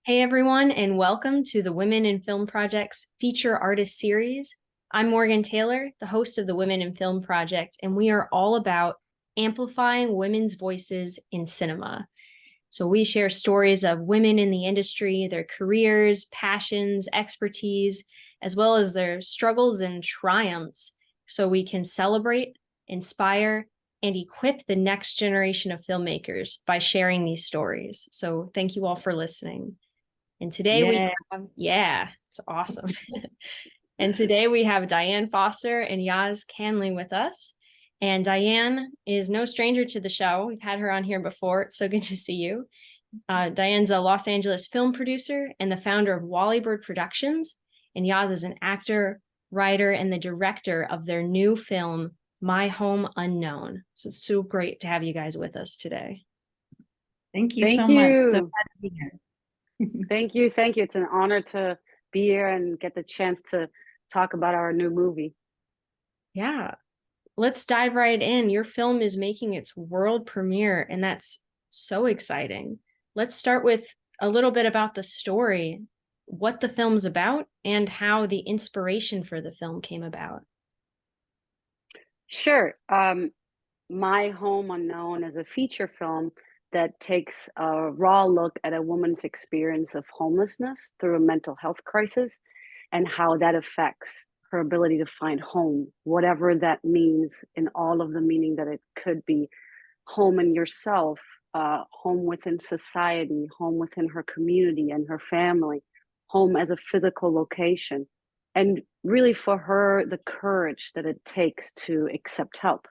Hey everyone, and welcome to the Women in Film Project's Feature Artist Series. I'm Morgan Taylor, the host of the Women in Film Project, and we are all about amplifying women's voices in cinema. So we share stories of women in the industry, their careers, passions, expertise, as well as their struggles and triumphs, so we can celebrate, inspire, and equip the next generation of filmmakers by sharing these stories. So thank you all for listening. And today we Yeah. have, yeah, it's awesome. And today we have Diane Foster and YAZ CANLI with us. And Diane is no stranger to the show. We've had her on here before. It's so good to see you. Diane's a Los Angeles film producer and the founder of Wally Bird Productions. And YAZ is an actor, writer, and the director of their new film, My Home Unknown. So it's so great to have you guys with us today. Thank you Thank so much. So you. glad to be here. Thank you. Thank you. It's an honor to be here and get the chance to talk about our new movie. Yeah, let's dive right in. Your film is making its world premiere, and that's so exciting. Let's start with a little bit about the story, what the film's about, and how the inspiration for the film came about. Sure. My Home Unknown is a feature film that takes a raw look at a woman's experience of homelessness through a mental health crisis and how that affects her ability to find home, whatever that means, in all of the meaning that it could be: home in yourself, home within society, home within her community and her family, home as a physical location, and really for her, the courage that it takes to accept help.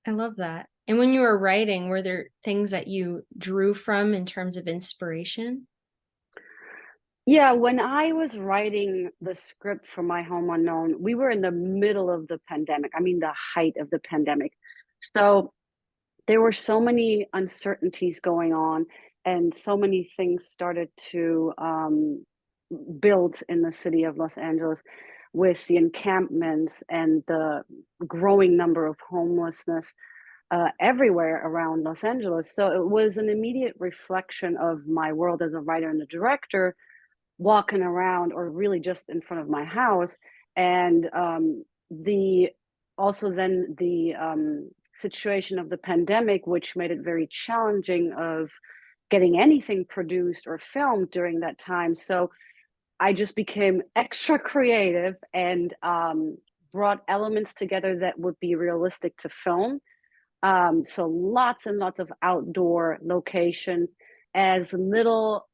I love that. And when you were writing, were there things that you drew from in terms of inspiration? Yeah, when I was writing the script for My Home Unknown, we were in the middle of the pandemic. I mean, the height of the pandemic. So there were so many uncertainties going on, and so many things started to build in the city of Los Angeles with the encampments and the growing number of homelessness everywhere around Los Angeles. So it was an immediate reflection of my world as a writer and a director, walking around or really just in front of my house. And the also then the situation of the pandemic, which made it very challenging of getting anything produced or filmed during that time. So I just became extra creative and brought elements together that would be realistic to film. So lots and lots of outdoor locations, as little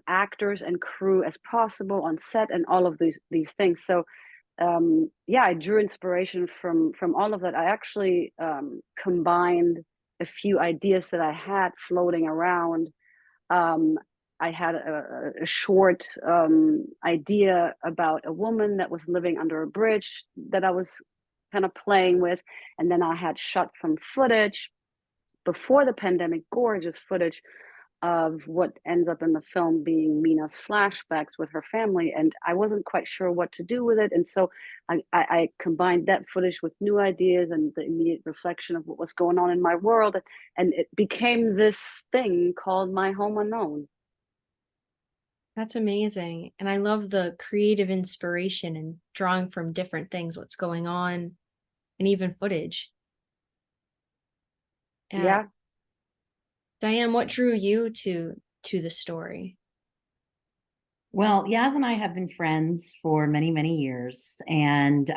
actors and crew as possible on set, and all of these things. So yeah, I drew inspiration from all of that. I actually combined a few ideas that I had floating around. Um, I had a short idea about a woman that was living under a bridge that I was kind of playing with. And then I had shot some footage before the pandemic, gorgeous footage of what ends up in the film being Mina's flashbacks with her family. And I wasn't quite sure what to do with it. And so I combined that footage with new ideas and the immediate reflection of what was going on in my world. And it became this thing called My Home Unknown. That's amazing. And I love the creative inspiration and drawing from different things, what's going on, and even footage. Yeah. Diane, what drew you to the story? Well, Yaz and I have been friends for many, many years. And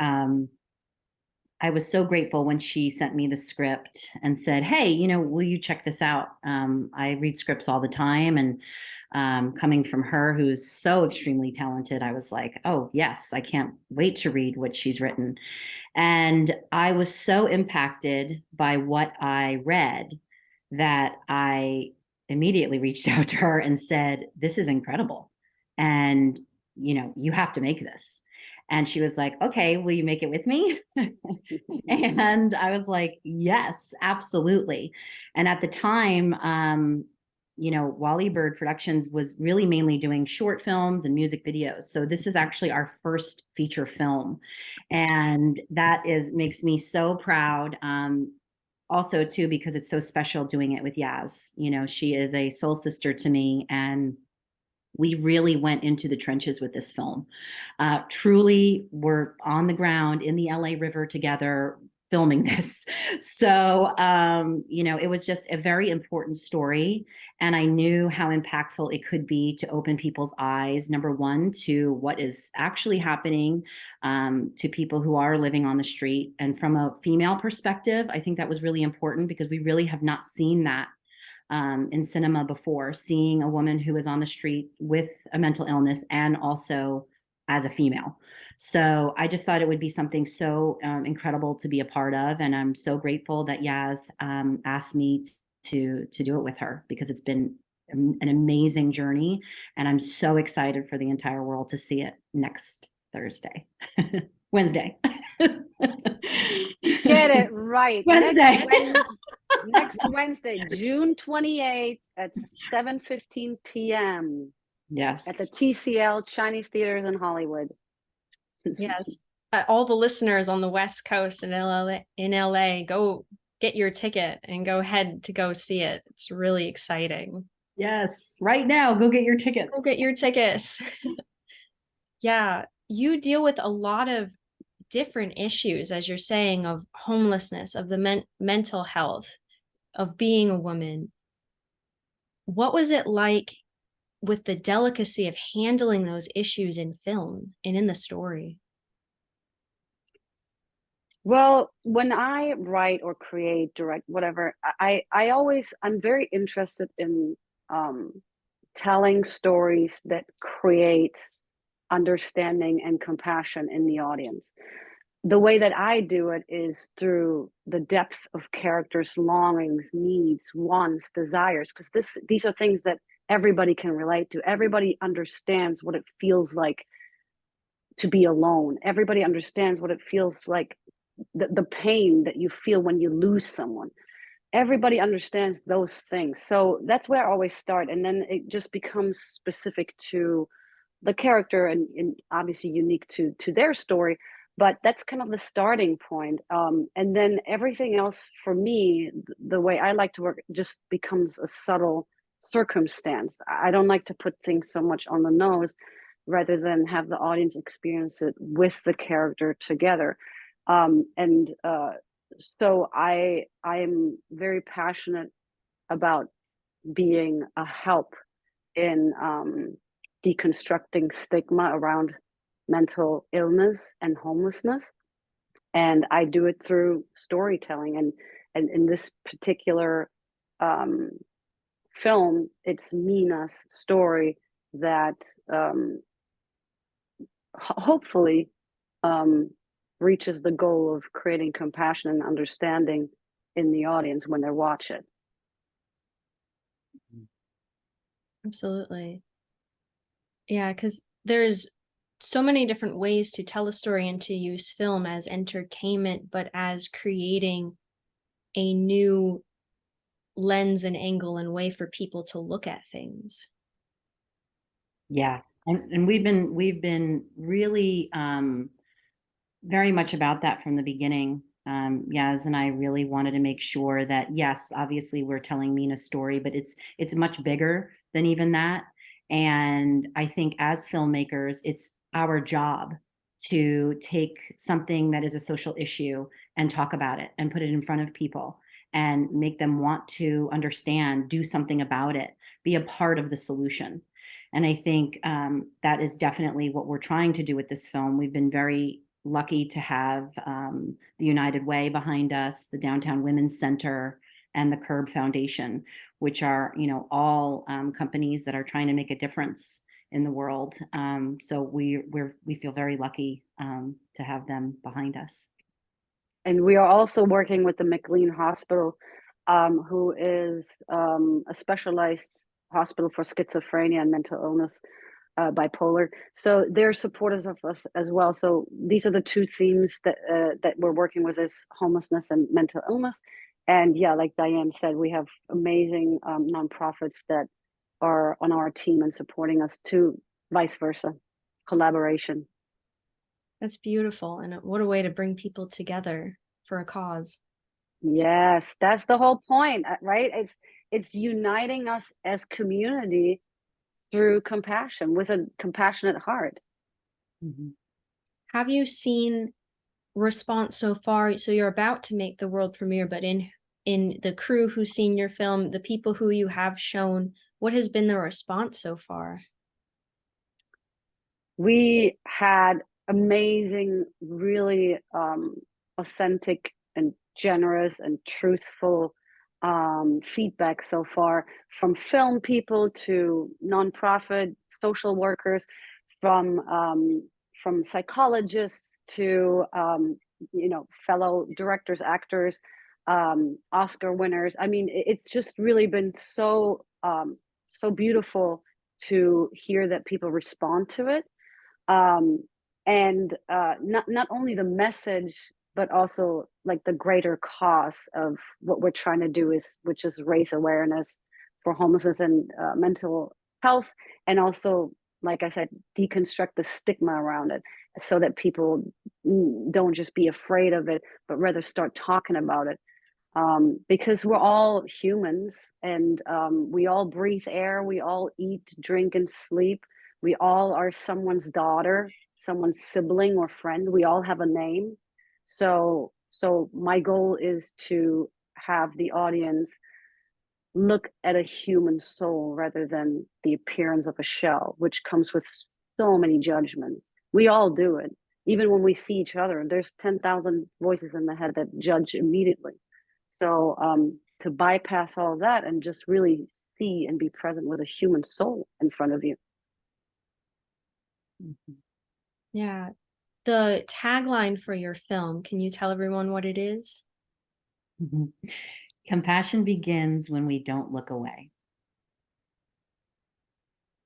I was so grateful when she sent me the script and said, hey, will you check this out? I read scripts all the time. And coming from her, who's so extremely talented, I was like, oh, yes, I can't wait to read what she's written. And I was so impacted by what I read that I immediately reached out to her and said, this is incredible. And, you have to make this. And she was like, okay, will you make it with me? And I was like, yes, absolutely. And at the time, Wally Bird Productions was really mainly doing short films and music videos. So this is actually our first feature film. And that makes me so proud. also too, because it's so special doing it with YAZ. You know, she is a soul sister to me, and we really went into the trenches with this film. Truly, we're on the ground in the LA River together filming this. So, you know, it was just a very important story. And I knew how impactful it could be to open people's eyes, number one, to what is actually happening to people who are living on the street. And from a female perspective, I think that was really important because we really have not seen that in cinema before, seeing a woman who is on the street with a mental illness and also as a female. So I just thought it would be something so incredible to be a part of, and I'm so grateful that YAZ asked me to do it with her, because it's been an amazing journey, and I'm so excited for the entire world to see it next Thursday, Wednesday. Get it right. Wednesday. Next Wednesday, June 28th at 7:15 p.m. Yes. at the TCL Chinese Theaters in Hollywood. Yes. All the listeners on the West Coast in LA, go get your ticket and go ahead to go see it. It's really exciting. Yes. Right now, go get your tickets. Go get your tickets. Yeah. You deal with a lot of different issues, as you're saying, of homelessness, of the mental health, of being a woman. What was it like with the delicacy of handling those issues in film and in the story? Well, when I write or create, direct, whatever, I'm very interested in telling stories that create understanding and compassion in the audience. The way that I do it is through the depth of characters' longings, needs, wants, desires, because these are things that everybody can relate to. Everybody understands what it feels like to be alone. Everybody understands what it feels like, the pain that you feel when you lose someone. Everybody understands those things. So that's where I always start. And then it just becomes specific to the character, and obviously unique to their story. But that's kind of the starting point. And then everything else for me, the way I like to work, just becomes a subtle circumstance. I don't like to put things so much on the nose, rather than have the audience experience it with the character together. And so I am very passionate about being a help in deconstructing stigma around mental illness and homelessness, and I do it through storytelling. And in this particular um, film, it's Mina's story that hopefully um, reaches the goal of creating compassion and understanding in the audience when they watch it. Absolutely. Yeah, because there's so many different ways to tell a story and to use film as entertainment, but as creating a new lens and angle and way for people to look at things. Yeah. And we've been really very much about that from the beginning. Yaz and I really wanted to make sure that, yes, obviously we're telling Mina's story, but it's much bigger than even that. And I think as filmmakers, it's our job to take something that is a social issue and talk about it and put it in front of people and make them want to understand, do something about it, be a part of the solution. And I think that is definitely what we're trying to do with this film. We've been very lucky to have the United Way behind us, the Downtown Women's Center, and the Curb Foundation, which are, you know, all companies that are trying to make a difference in the world. So we feel very lucky to have them behind us. And we are also working with the McLean Hospital, who is a specialized hospital for schizophrenia and mental illness, bipolar. So they're supporters of us as well. So these are the two themes that we're working with: is homelessness and mental illness. And yeah, like Diane said, we have amazing nonprofits that are on our team and supporting us too, vice versa, collaboration. That's beautiful. And what a way to bring people together for a cause. Yes, that's the whole point, right? It's uniting us as community through compassion with a compassionate heart. Mhm. Have you seen response so far? So you're about to make the world premiere, but in the crew who's seen your film, the people who you have shown, what has been the response so far? We had amazing, really authentic and generous and truthful feedback so far, from film people to nonprofit social workers, from psychologists to fellow directors, actors, Oscar winners. I mean, it's just really been so beautiful to hear that people respond to it, um, and not only the message, but also like the greater cause of what we're trying to do, is which is raise awareness for homelessness and mental health, and also, like I said, deconstruct the stigma around it, so that people don't just be afraid of it, but rather start talking about it, because we're all humans, and we all breathe air, we all eat, drink, and sleep. We all are someone's daughter, someone's sibling or friend. We all have a name. So my goal is to have the audience look at a human soul rather than the appearance of a shell, which comes with so many judgments. We all do it. Even when we see each other, there's 10,000 voices in the head that judge immediately. So to bypass all that and just really see and be present with a human soul in front of you. Mhm. Yeah. The tagline for your film, can you tell everyone what it is? Mhm. Compassion begins when we don't look away.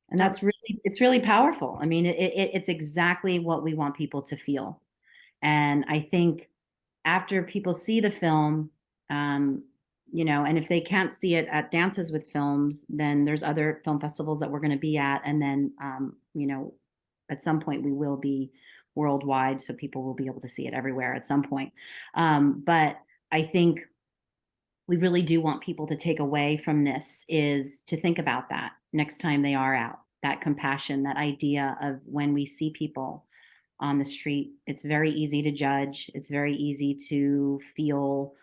And That that's really, it's really powerful. I mean, it's exactly what we want people to feel. And I think after people see the film, um, and if they can't see it at Dances with Films, then there's other film festivals that we're going to be at. And then, at some point we will be worldwide, so people will be able to see it everywhere at some point. But I think we really do want people to take away from this is to think about that next time they are out, that compassion, that idea of when we see people on the street, it's very easy to judge. It's very easy to feel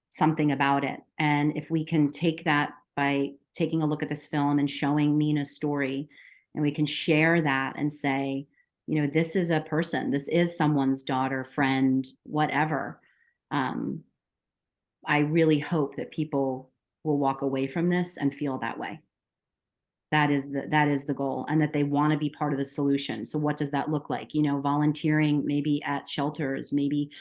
something about it. And if we can take that by taking a look at this film and showing Nina's story, and we can share that and say, this is a person, this is someone's daughter, friend, whatever. Um, I really hope that people will walk away from this and feel that way. That is the goal, and that they want to be part of the solution. So what does that look like? Volunteering maybe at shelters, maybe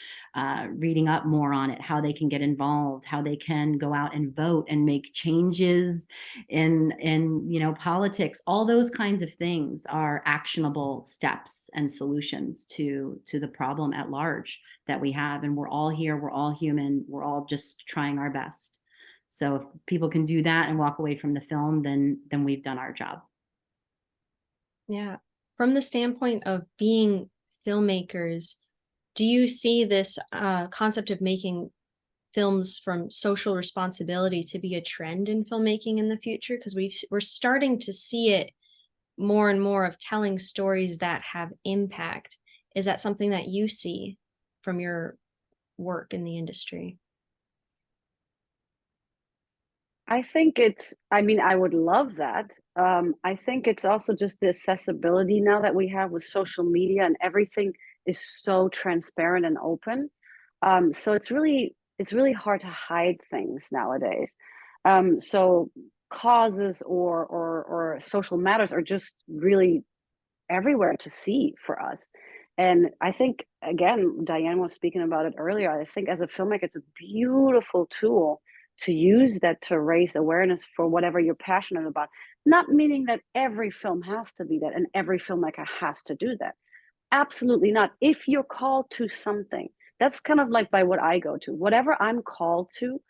reading up more on it, how they can get involved, how they can go out and vote and make changes in politics. All those kinds of things are actionable steps and solutions to the problem at large that we have. And we're all here, we're all human, we're all just trying our best. So if people can do that and walk away from the film, then we've done our job. Yeah. From the standpoint of being filmmakers, do you see this concept of making films from social responsibility to be a trend in filmmaking in the future? Because we're starting to see it more and more, of telling stories that have impact. Is that something that you see from your work in the industry? I mean, I would love that. I think it's also just the accessibility now that we have with social media, and everything is so transparent and open. So it's really hard to hide things nowadays. So causes or social matters are just really everywhere to see for us. And I think, again, Diane was speaking about it earlier. I think as a filmmaker, it's a beautiful tool to use that to raise awareness for whatever you're passionate about. Not meaning that every film has to be that and every filmmaker has to do that. Absolutely not. If you're called to something, that's kind of like by what I go to. Whatever I'm called to,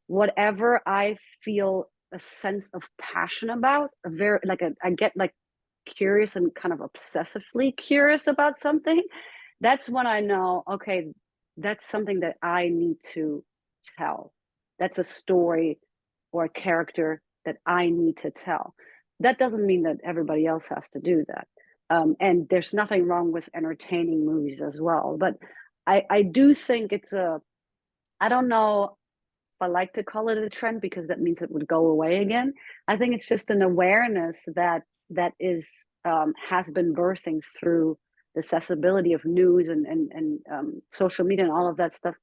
whatever I feel a sense of passion about, I get like curious and kind of obsessively curious about something, that's when I know, okay, that's something that I need to tell. That's a story or a character that I need to tell. That doesn't mean that everybody else has to do that. And there's nothing wrong with entertaining movies as well. But I do think it's I don't know if I like to call it a trend because that means it would go away again. I think it's just an awareness that is has been birthing through the accessibility of news and social media and all of that stuff.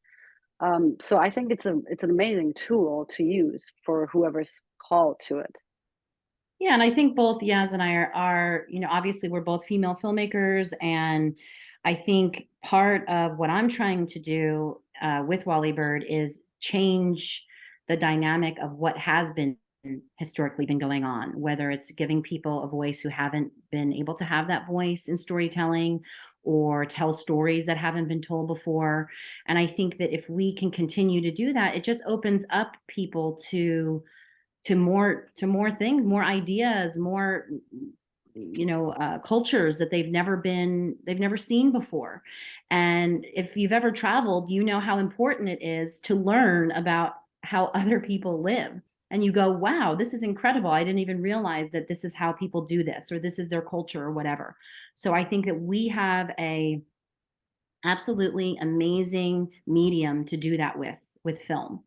So I think it's an amazing tool to use for whoever's called to it. Yeah, and I think both Yaz and I are, obviously we're both female filmmakers, and I think part of what I'm trying to do with Wally Bird is change the dynamic of what has been historically been going on, whether it's giving people a voice who haven't been able to have that voice in storytelling or tell stories that haven't been told before. And I think that if we can continue to do that, it just opens up people to more things, more ideas, more cultures that they've never seen before. And if you've ever traveled, you know how important it is to learn about how other people live. And you go, wow, this is incredible. I didn't even realize that this is how people do this, or this is their culture, or whatever. So I think that we have a absolutely amazing medium to do that with film.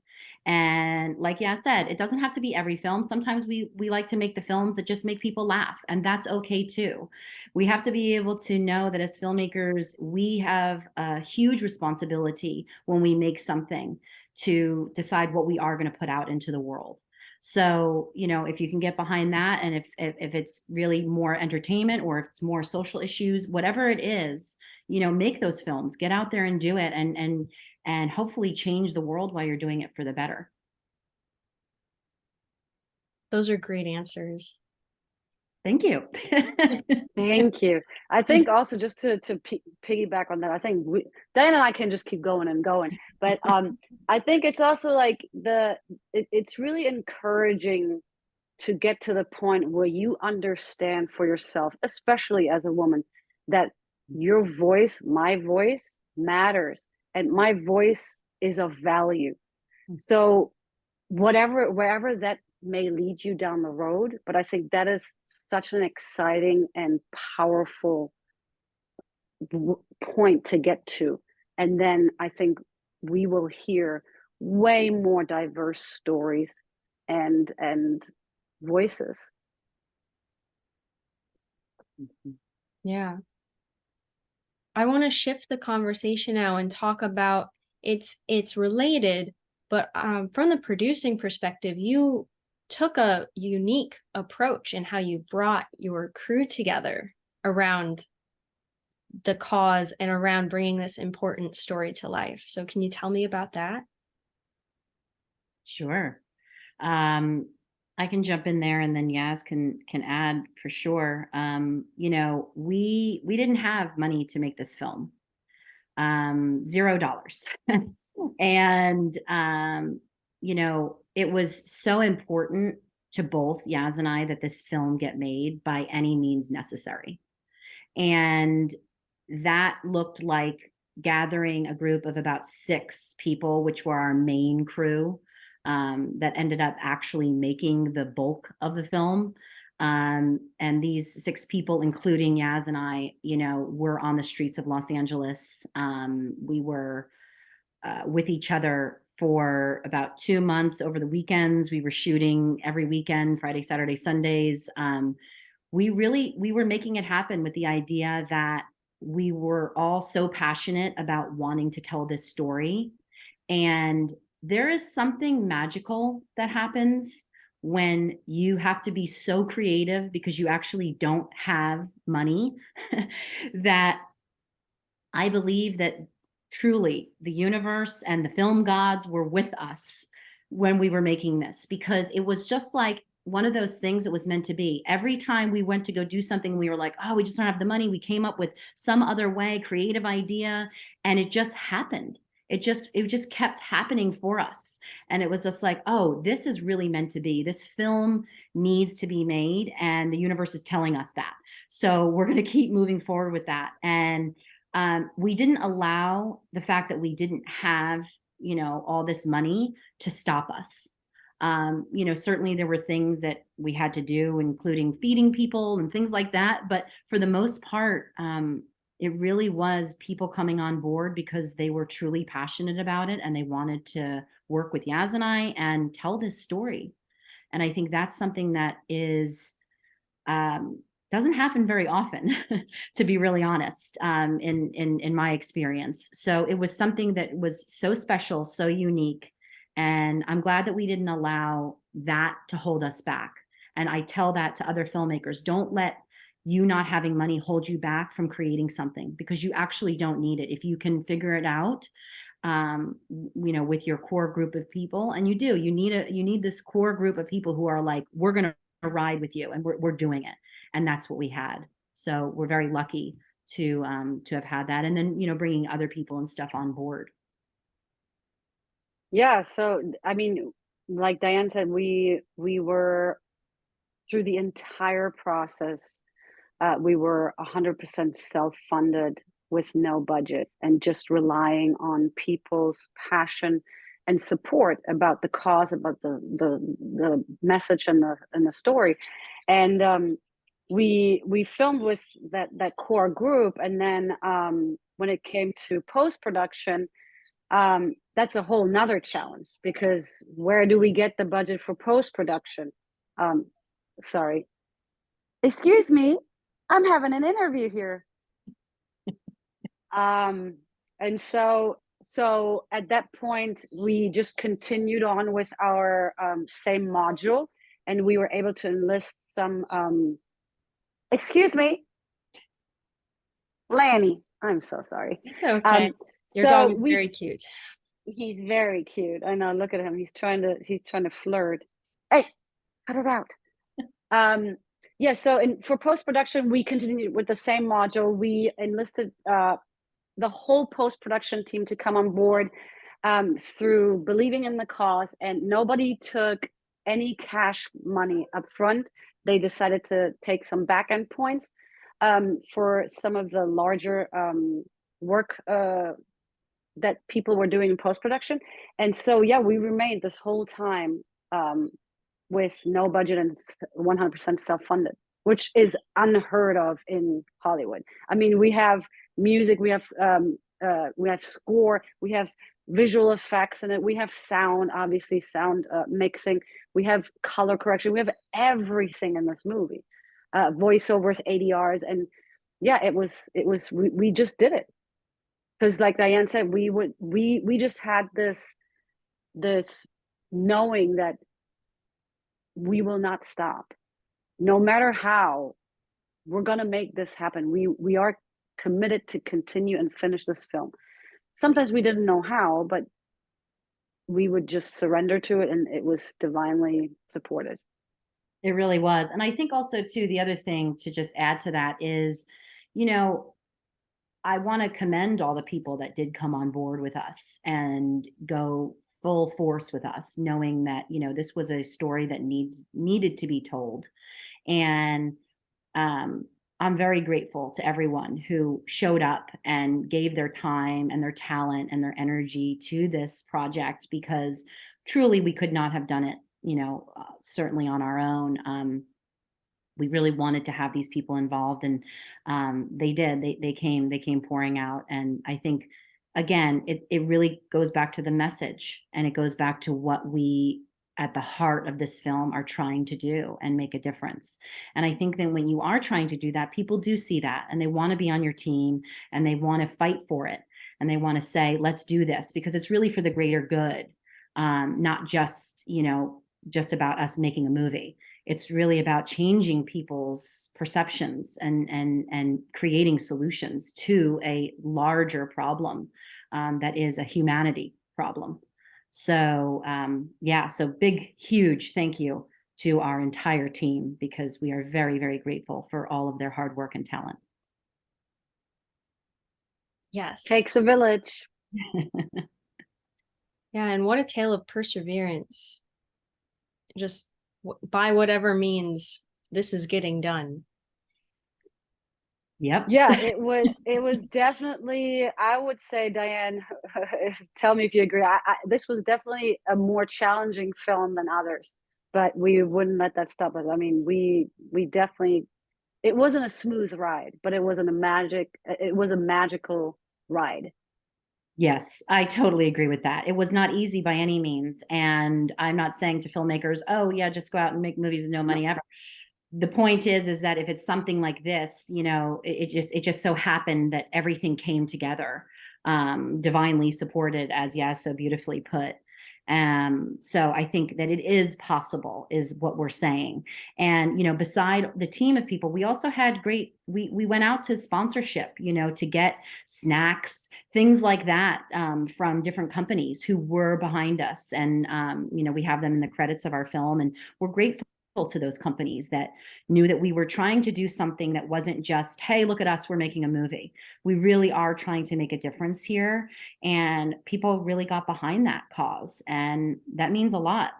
And like Yaz said, it doesn't have to be every film. Sometimes we like to make the films that just make people laugh, and that's okay too. We have to be able to know that as filmmakers, we have a huge responsibility when we make something to decide what we are going to put out into the world. So, if you can get behind that, and if it's really more entertainment, or if it's more social issues, whatever it is, make those films, get out there and do it, and hopefully change the world while you're doing it for the better. Those are great answers. Thank you. Thank you. I think also just to piggyback on that, I think Diane and I can just keep going and going. But I think it's also like it's really encouraging to get to the point where you understand for yourself, especially as a woman, that your voice, my voice, matters, and my voice is of value. So wherever that may lead you down the road, but I think that is such an exciting and powerful point to get to. And then I think we will hear way more diverse stories and voices. Yeah. I want to shift the conversation now and talk about it's related, but from the producing perspective, you took a unique approach in how you brought your crew together around the cause and around bringing this important story to life. So can you tell me about that? Sure. I can jump in there, and then Yaz can add for sure. We didn't have money to make this film. $0. And it was so important to both Yaz and I that this film get made by any means necessary. And that looked like gathering a group of about 6 people, which were our main crew, that ended up actually making the bulk of the film. And these 6 people, including Yaz and I, were on the streets of Los Angeles. We were with each other for about 2 months over the weekends. We were shooting every weekend, Friday, Saturday, Sundays. We were making it happen with the idea that we were all so passionate about wanting to tell this story. And there is something magical that happens when you have to be so creative because you actually don't have money that I believe that truly the universe and the film gods were with us when we were making this, because it was just like one of those things that was meant to be. Every time we went to go do something, we were like, oh, we just don't have the money. We came up with some other way, creative idea, and it just happened. It just kept happening for us. And it was just like, oh, this is really meant to be. This film needs to be made, and the universe is telling us that. So we're going to keep moving forward with that. And we didn't allow the fact that we didn't have you know, all this money to stop us. You know, certainly there were things that we had to do, including feeding people and things like that. But for the most part, it really was people coming on board because they were truly passionate about it and they wanted to work with Yaz and I and tell this story. And I think that's something that is doesn't happen very often, to be really honest, in my experience. So it was something that was so special, so unique. And I'm glad that we didn't allow that to hold us back. And I tell that to other filmmakers, don't let you not having money hold you back from creating something, because you actually don't need it. If you can figure it out, you know, with your core group of people, and you need this core group of people who are like, we're going to ride with you, and we're doing it. And that's what we had. So we're very lucky to have had that. And then, you know, bringing other people and stuff on board. Yeah, so I mean, like Diane said, we were through the entire process, we were 100% self-funded with no budget and just relying on people's passion and support about the cause, about the message and the story. And we filmed with that core group, and then when it came to post-production, that's a whole nother challenge, because where do we get the budget for post-production? Sorry, excuse me, I'm having an interview here. And so at that point we just continued on with our same module, and we were able to enlist some excuse me, Lanny, I'm so sorry. It's okay. Your dog is very cute. He's very cute. I know. Look at him. He's trying to flirt. Hey, cut it out. Yeah. So for post production, we continued with the same module. We enlisted the whole post production team to come on board through believing in the cause, and nobody took any cash money up front. They decided to take some back end points for some of the larger work that people were doing in post-production. And so, yeah, we remained this whole time with no budget and 100% self-funded, which is unheard of in Hollywood. I mean, we have music, we have score, we have visual effects, and we have sound, obviously sound mixing, we have color correction, we have everything in this movie, voiceovers, ADRs, and yeah, we just did it. Because like Diane said, we just had this knowing that we will not stop, no matter how. We're gonna make this happen. We are committed to continue and finish this film. Sometimes we didn't know how, but we would just surrender to it, and it was divinely supported. It really was. And I think also too, the other thing to just add to that is, you know, I want to commend all the people that did come on board with us and go full force with us, knowing that, you know, this was a story that needed to be told. And I'm very grateful to everyone who showed up and gave their time and their talent and their energy to this project, because truly we could not have done it, you know, certainly on our own. We really wanted to have these people involved, and they did. They came pouring out. And I think, again, it really goes back to the message, and it goes back to what we at the heart of this film are trying to do and make a difference. And I think that when you are trying to do that, people do see that, and they want to be on your team, and they want to fight for it, and they want to say, let's do this, because it's really for the greater good, not just, you know, just about us making a movie. It's really about changing people's perceptions and creating solutions to a larger problem that is a humanity problem. So yeah, so big, huge thank you to our entire team, because we are very, very grateful for all of their hard work and talent. Yes. Takes a village. Yeah, and what a tale of perseverance. Just by whatever means, this is getting done. Yep. Yeah, it was definitely, I would say, Diane, tell me if you agree. This was definitely a more challenging film than others, but we wouldn't let that stop us. I mean, we definitely, it wasn't a smooth ride, but it was a magical ride. Yes, I totally agree with that. It was not easy by any means. And I'm not saying to filmmakers, oh yeah, just go out and make movies with no No. money ever. The point is that if it's something like this, it just so happened that everything came together, divinely supported, as Yaz so beautifully put. So I think that it is possible, is what we're saying. And beside the team of people, we also had we went out to sponsorship, to get snacks, things like that, from different companies who were behind us. And we have them in the credits of our film, and we're grateful to those companies that knew that we were trying to do something that wasn't just, hey, look at us, we're making a movie. We really are trying to make a difference here. And people really got behind that cause. And that means a lot,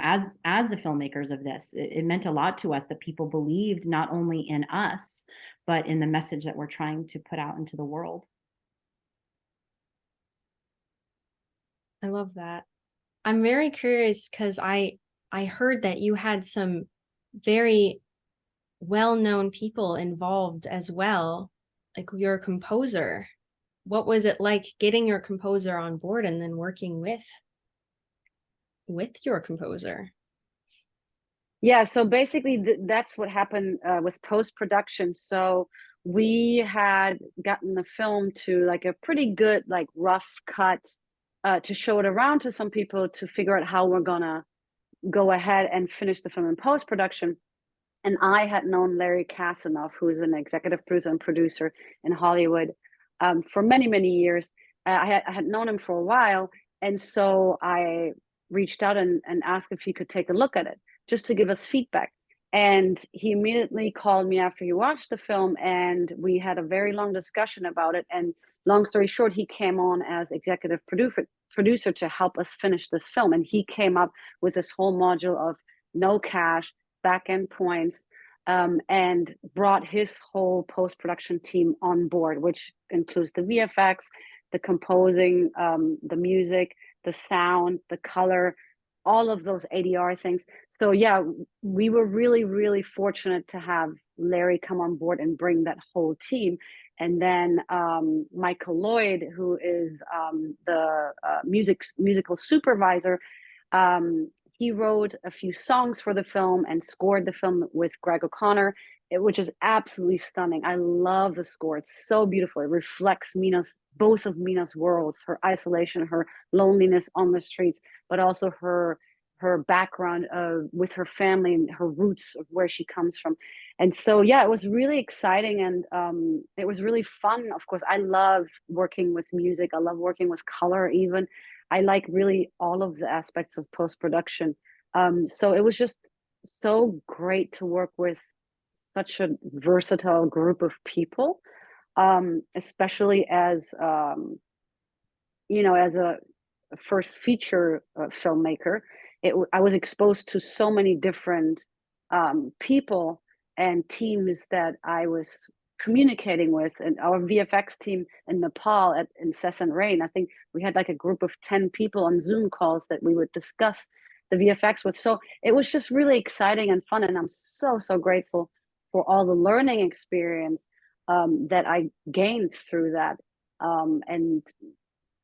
as the filmmakers of this. It meant a lot to us that people believed not only in us, but in the message that we're trying to put out into the world. I love that. I'm very curious because I heard that you had some very well-known people involved as well, like your composer. What was it like getting your composer on board and then working with your composer? Yeah, so basically that's what happened with post-production. So we had gotten the film to like a pretty good, like rough cut, to show it around to some people to figure out how we're gonna go ahead and finish the film in post-production. And I had known Larry Kasanoff, who is an executive producer and producer in Hollywood, for many, many years. I had known him for a while, and so I reached out and asked if he could take a look at it, just to give us feedback. And he immediately called me after he watched the film, and we had a very long discussion about it. And long story short, he came on as executive producer to help us finish this film. And he came up with this whole module of no cash, back end points, and brought his whole post production team on board, which includes the VFX, the composing, the music, the sound, the color, all of those ADR things. So yeah, we were really, really fortunate to have Larry come on board and bring that whole team. And then Michael Lloyd, who is the musical supervisor, he wrote a few songs for the film and scored the film with Greg O'Connor, which is absolutely stunning. I love the score. It's so beautiful. It reflects both of Mina's worlds, her isolation, her loneliness on the streets, but also her background with her family and her roots of where she comes from. And so, yeah, it was really exciting, and it was really fun. Of course, I love working with music. I love working with color even. I like really all of the aspects of post production. So it was just so great to work with such a versatile group of people, especially as as a first feature filmmaker. I was exposed to so many different people and teams that I was communicating with, and our VFX team in Nepal at Incessant Rain. I think we had like a group of 10 people on Zoom calls that we would discuss the VFX with. So it was just really exciting and fun, and I'm so grateful for all the learning experience that I gained through that. And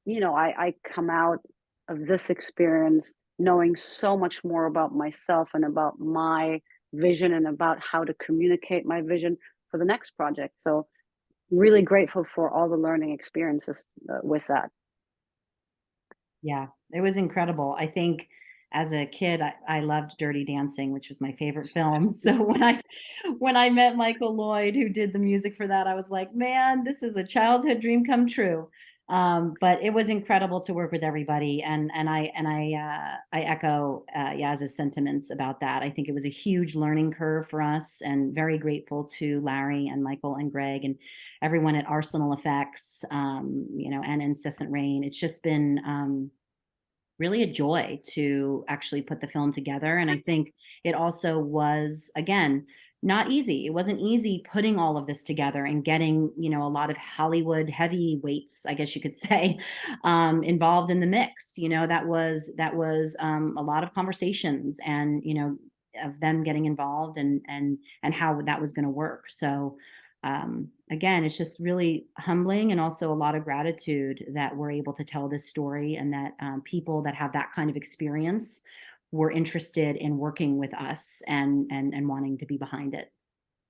I come out of this experience knowing so much more about myself and about my vision and about how to communicate my vision for the next project. So really grateful for all the learning experiences with that. Yeah, it was incredible. I think as a kid, I loved Dirty Dancing, which was my favorite film. So when I met Michael Lloyd, who did the music for that, I was like, man, this is a childhood dream come true. But it was incredible to work with everybody, and I echo Yaz's sentiments about that. I think it was a huge learning curve for us, and very grateful to Larry and Michael and Greg and everyone at Arsenal Effects, and Incessant Rain. It's just been really a joy to actually put the film together. And I think it also was, again, not easy. It wasn't easy putting all of this together and getting, you know, a lot of Hollywood heavyweights, I guess you could say, involved in the mix. You know, that was a lot of conversations, and, you know, of them getting involved, and how that was going to work. So again, it's just really humbling, and also a lot of gratitude that we're able to tell this story, and that people that have that kind of experience were interested in working with us, and wanting to be behind it.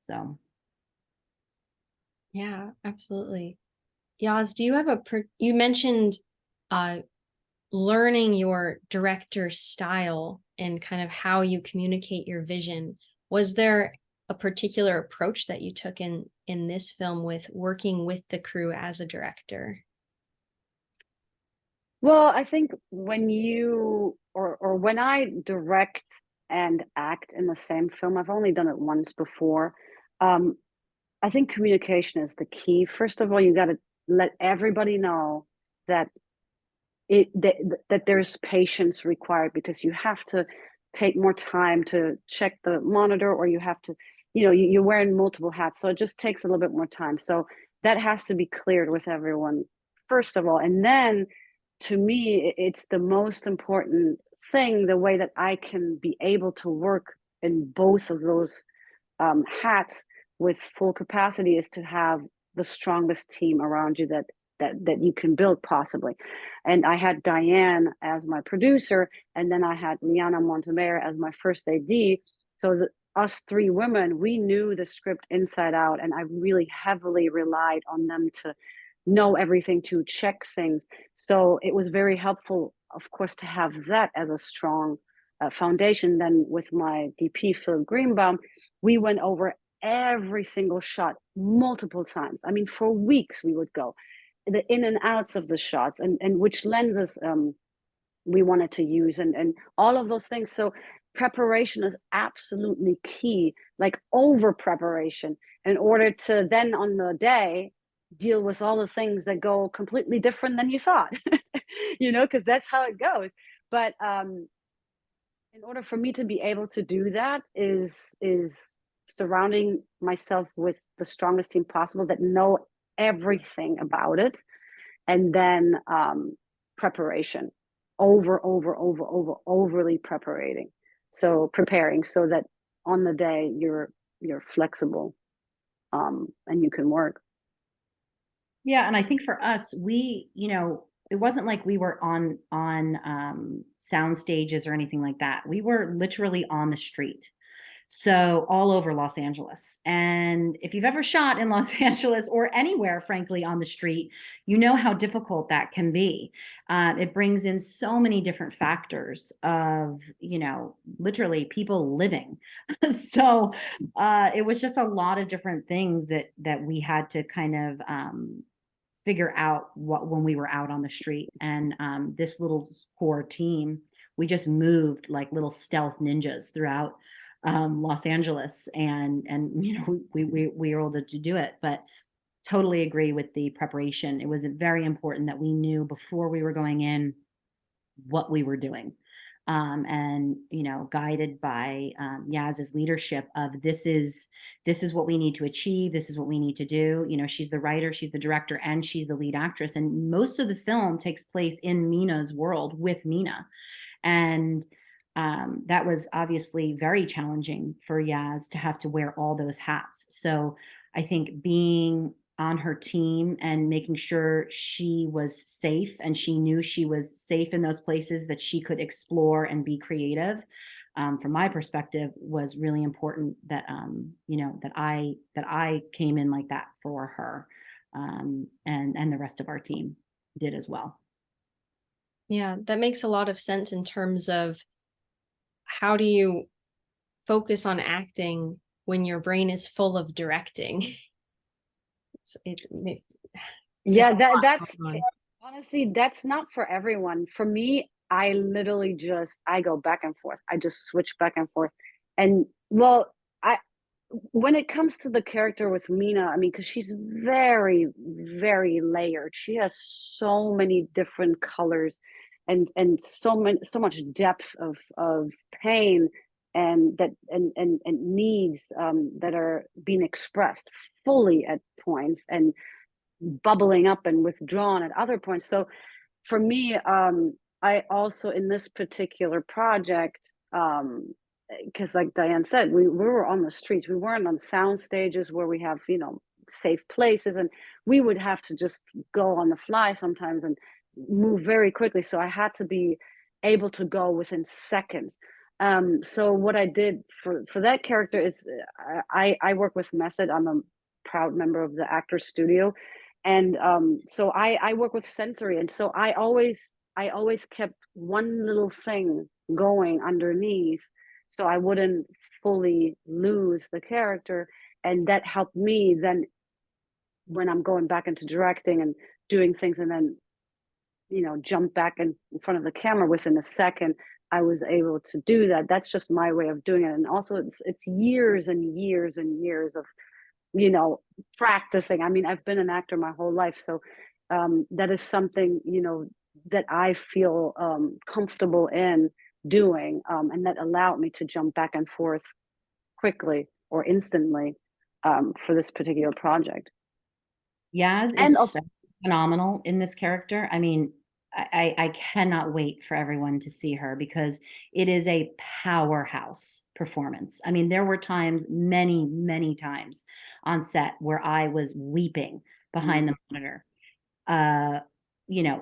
So Yeah, absolutely. Yaz, do you have you mentioned uh learning your director's style and kind of how you communicate your vision. Was there a particular approach that you took in this film with working with the crew as a director? Well, I think when you or when I direct and act in the same film, I've only done it once before. Um, I think communication is the key. First of all, you got to let everybody know that that there's patience required, because you have to take more time to check the monitor, or you have to, you know, you're wearing multiple hats, so it just takes a little bit more time. So that has to be cleared with everyone, first of all. And then, to me, it's the most important thing, the way that I can be able to work in both of those hats with full capacity, is to have the strongest team around you that you can build possibly. And I had Diane as my producer, and then I had Liana Montemayor as my first AD. So us three women, we knew the script inside out, and I really heavily relied on them to know everything, to check things. So it was very helpful, of course, to have that as a strong foundation. Then with my DP, Phil Greenbaum, we went over every single shot multiple times. I mean, for weeks we would go the in and outs of the shots, and which lenses we wanted to use, and all of those things. So preparation is absolutely key, like over preparation, in order to then on the day deal with all the things that go completely different than you thought. You know, because that's how it goes. But in order for me to be able to do that, is surrounding myself with the strongest team possible that know everything about it. And then preparation, overly preparing, so that on the day you're flexible, and you can work. yeah, and I think for us, we, you know, it wasn't like we were on sound stages or anything like that. We were literally on the street. So all over Los Angeles. And if you've ever shot in Los Angeles, or anywhere, frankly, on the street, you know how difficult that can be. It brings in so many different factors of, you know, literally people living. So it was just a lot of different things that we had to kind of figure out when we were out on the street. And this little core team, we just moved like little stealth ninjas throughout Los Angeles, and you know, we were able to do it. But totally agree with the preparation. It was very important that we knew before we were going in what we were doing. And, you know, guided by Yaz's leadership of this is what we need to achieve. This is what we need to do. You know, she's the writer, she's the director, and she's the lead actress. And most of the film takes place in Mina's world with Mina. And that was obviously very challenging for Yaz to have to wear all those hats. So I think being on her team and making sure she was safe, and she knew she was safe in those places that she could explore and be creative, from my perspective, was really important. That you know, that I came in like that for her, and the rest of our team did as well. Yeah, that makes a lot of sense in terms of how do you focus on acting when your brain is full of directing. Yeah, that's honestly, that's not for everyone. For me, I literally just I go back and forth. I just switch back and forth. And well, I when it comes to the character with Mina, I mean, because she's very, very layered. She has so many different colors, and so much depth of pain and needs that are being expressed fully at points and bubbling up and withdrawn at other points. So for me, I also in this particular project, because like Diane said, we were on the streets. We weren't on sound stages where we have, safe places, and we would have to just go on the fly sometimes and move very quickly. So I had to be able to go within seconds. So what I did for that character is I work with Method. I'm a proud member of the Actors Studio, and so I work with sensory, and so I always kept one little thing going underneath, so I wouldn't fully lose the character, and that helped me then when I'm going back into directing and doing things, and then jump back in front of the camera within a second. I was able to do that. That's just my way of doing it, and also it's years and years and years of practicing. I mean, I've been an actor my whole life, so that is something that I feel comfortable in doing, and that allowed me to jump back and forth quickly or instantly for this particular project. Yaz And is so phenomenal in this character. I mean, I cannot wait for everyone to see her because it is a powerhouse performance. I mean, there were times, many, many times on set where I was weeping behind the monitor,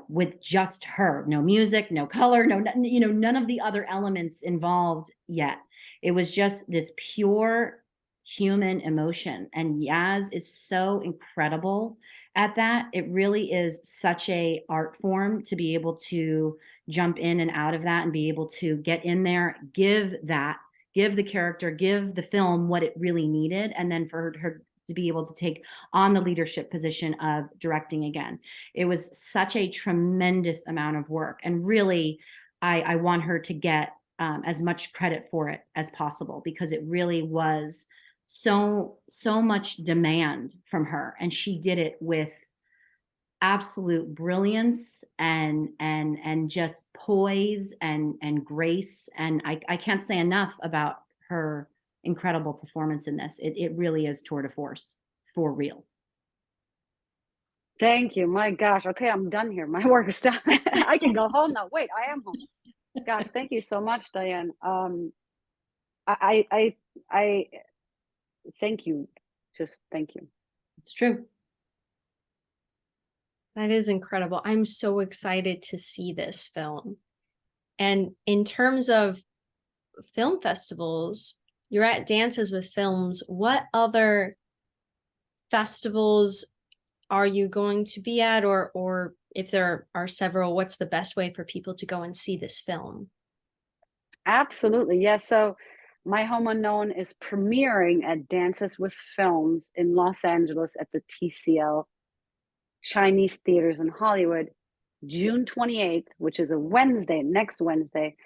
with just her, no music, no color, none of the other elements involved yet. It was just this pure human emotion. And Yaz is so incredible at that. It really is such a art form to be able to jump in and out of that and be able to get in there, give the character, give the film what it really needed, and then for her to be able to take on the leadership position of directing again. It was such a tremendous amount of work, and really I want her to get as much credit for it as possible, because it really was so much demand from her, and she did it with absolute brilliance and just poise and grace. And I can't say enough about her incredible performance in this. It really is tour de force for real. Thank you. My gosh. Okay, I'm done here. My work is done. I can go home now. Wait, I am home. Gosh, thank you so much, Diane. I thank you. Just thank you. It's true. That is incredible. I'm so excited to see this film. And in terms of film festivals, you're at Dances with Films. What other festivals are you going to be at, or if there are several, what's the best way for people to go and see this film? Absolutely. Yes. So My Home Unknown is premiering at Dances with Films in Los Angeles at the TCL Chinese Theaters in Hollywood, June 28th, which is a Wednesday, next Wednesday,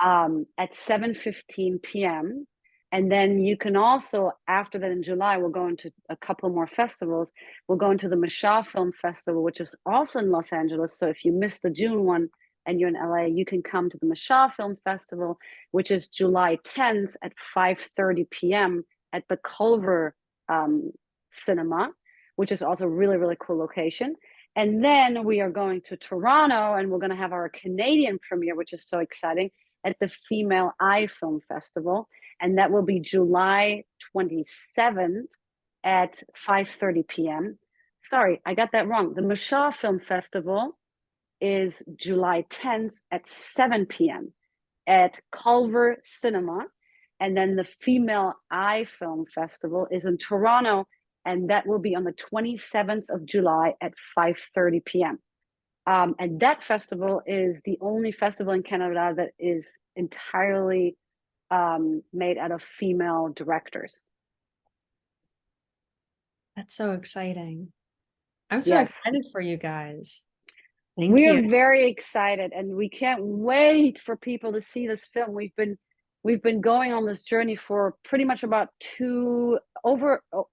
at 7:15 p.m. And then you can also, after that in July, we'll go into a couple more festivals. We'll go into the Mashaw Film Festival, which is also in Los Angeles. So if you missed the June one and you're in LA, you can come to the Mashaw Film Festival, which is July 10th at 5:30 p.m. at the Culver Cinema, which is also a really, really cool location. And then we are going to Toronto, and we're going to have our Canadian premiere, which is so exciting, at the Female Eye Film Festival. And that will be July 27th at 5:30 p.m. Sorry, I got that wrong. The Mashaw Film Festival is July 10th at 7 p.m. at Culver Cinema. And then the Female Eye Film Festival is in Toronto, and that will be on the 27th of July at 5:30 p.m. And that festival is the only festival in Canada that is entirely made out of female directors. That's so exciting. I'm so Yes. excited for you guys. Thank We you. are very excited, and we can't wait for people to see this film. We've been going on this journey for pretty much about a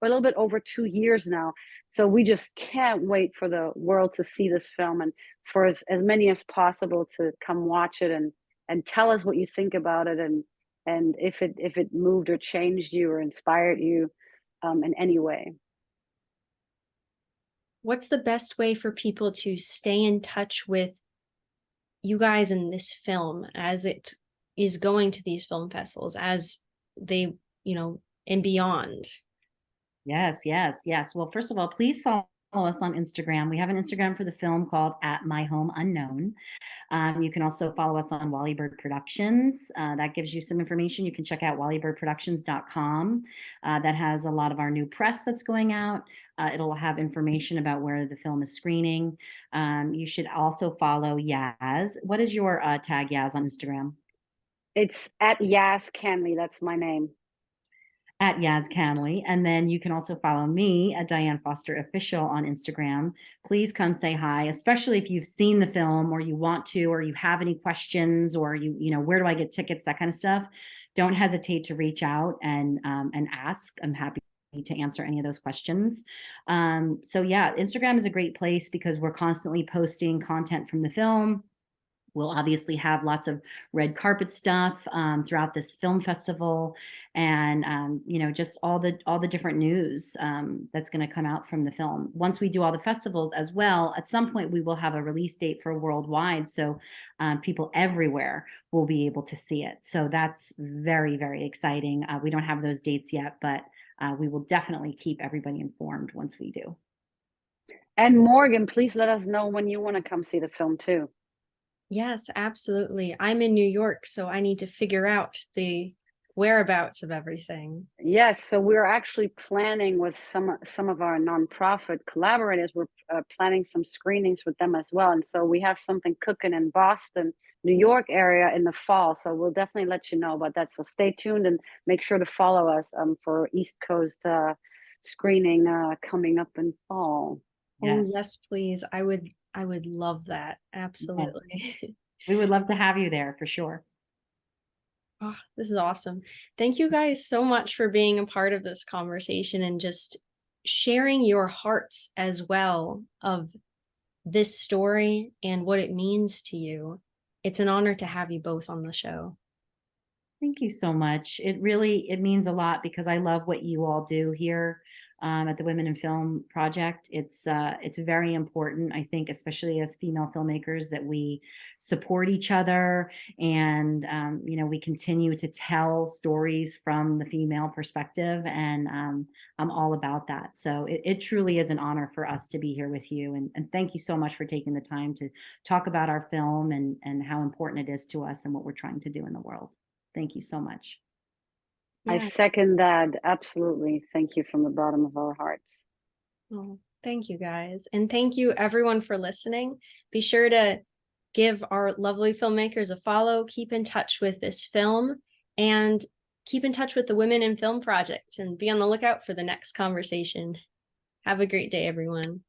little bit over 2 years now. So we just can't wait for the world to see this film, and for as many as possible to come watch it and tell us what you think about it, and and if it moved or changed you or inspired you in any way. What's the best way for people to stay in touch with you guys in this film as it is going to these film festivals, as they, and beyond? Yes, yes, yes. Well, first of all, please follow us on Instagram. We have an Instagram for the film called @myhomeunknown. You can also follow us on Wally Bird Productions. That gives you some information. You can check out wallybirdproductions.com. That has a lot of our new press that's going out. It'll have information about where the film is screening. You should also follow YAZ. What is your tag, YAZ, on Instagram? It's at YAZ CANLI. That's my name. At YAZ CANLI. And then you can also follow me at Diane Foster Official on Instagram. Please come say hi, especially if you've seen the film or you want to, or you have any questions, or where do I get tickets, that kind of stuff. Don't hesitate to reach out and ask. I'm happy to answer any of those questions. So yeah, Instagram is a great place because we're constantly posting content from the film. We'll obviously have lots of red carpet stuff throughout this film festival, and just all the different news that's going to come out from the film. Once we do all the festivals as well, at some point we will have a release date for worldwide, so people everywhere will be able to see it. So that's very, very exciting. We don't have those dates yet, but we will definitely keep everybody informed once we do. And Morgan, please let us know when you want to come see the film too. Yes, absolutely. I'm in New York, so I need to figure out the whereabouts of everything. Yes, so we're actually planning with some of our nonprofit collaborators. We're planning some screenings with them as well, and so we have something cooking in Boston, New York area in the fall. So we'll definitely let you know about that. So stay tuned and make sure to follow us for East Coast screening coming up in fall. Oh, yes, please. I would love that. Absolutely. Yeah. We would love to have you there for sure. Oh, this is awesome. Thank you guys so much for being a part of this conversation and just sharing your hearts as well of this story and what it means to you. It's an honor to have you both on the show. Thank you so much. It means a lot because I love what you all do here at the Women in Film Project. It's very important, I think, especially as female filmmakers, that we support each other and we continue to tell stories from the female perspective, and I'm all about that. So it truly is an honor for us to be here with you, and thank you so much for taking the time to talk about our film and how important it is to us and what we're trying to do in the world. Thank you so much. I Yeah. second that. Absolutely. Thank you from the bottom of our hearts. Oh, thank you guys. And thank you everyone for listening. Be sure to give our lovely filmmakers a follow, keep in touch with this film, and keep in touch with the Women in Film Project, and be on the lookout for the next conversation. Have a great day, everyone.